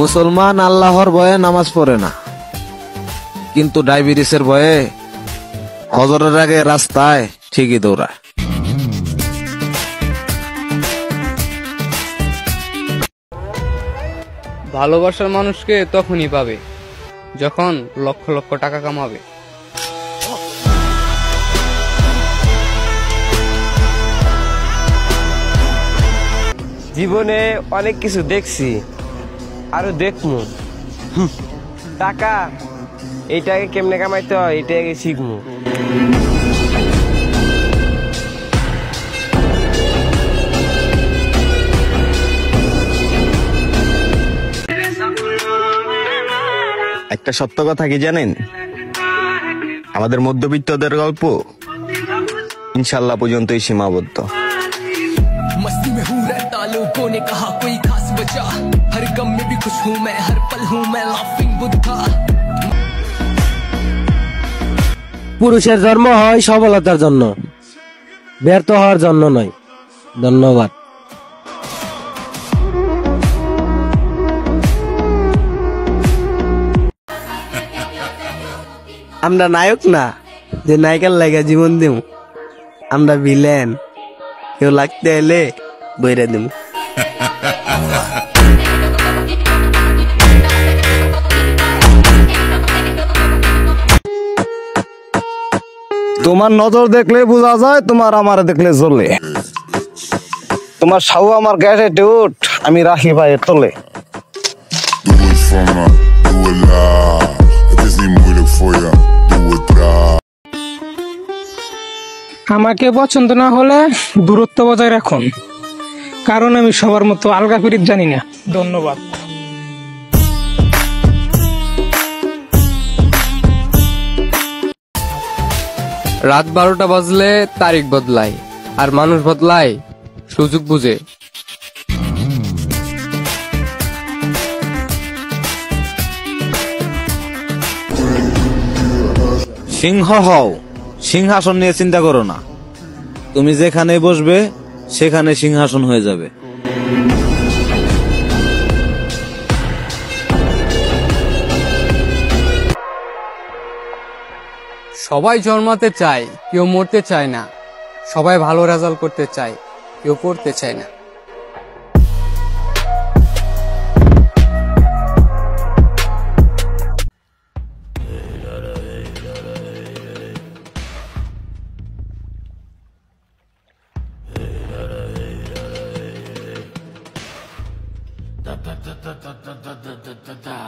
মুসলমান আল্লাহর ভয়ে নামাজ পড়ে না, কিন্তু ডায়াবেটিসের ভয়ে হজরের আগে রাস্তায় ঠিকই দৌড়ায়। ভালোবাসার মানুষকে তখনই পাবে যখন লক্ষ লক্ষ টাকা কামাবে। জীবনে অনেক কিছু দেখছি, আরো দেখমু। টাকা এইটাকে কেমনে কামাইতে হয় এটাকে শিখমু। একটা সত্য কথা কি জানেন? আমাদের মধ্যবিত্তদের গল্প ইনশাল্লাহ পর্যন্তই সীমাবদ্ধ। मस्ती में हूँ रहता, लोगों ने कहा कोई खास वजह, हर गम में भी खुश हूँ मैं, हर पल हूँ मैं लाफिंग बुद्धा। পুরুষের জন্ম হয় সফলতার জন্য, ব্যর্থ হওয়ার জন্য নয়। ধন্যবাদ। আমরা নায়ক না যে নায়িকার লাগা জীবন দিম, আমরা ভিলেন, কেউ লাগতে এলে বইরে দিম। তোমার নজর দেখলে বোঝা যায়, তোমার আমার দেখলে চলে। তোমার সাউ আমার গ্যাসে উঠ, আমি রাখি ভাইয়ের তোলে। আমাকে পছন্দ না হলে দূরত্ব বজায় রাখুন, কারণ আমি সবার মতো আলগা ফিরিত জানি না। ধন্যবাদ। রাত 12টা বাজলে তারিখ বদলায়, আর মানুষ বদলায় সুযোগ বুঝে। সিংহ হও, সিংহাসন নিয়ে চিন্তা করো না। তুমি যেখানে বসবে সেখানে সিংহাসন হয়ে যাবে। সবাই জন্মাতে চায়, কেউ মরতে চায় না। সবাই ভালো রেজাল্ট করতে চায়, কেউ পড়তে চায় না। Da da da da da da da da da da.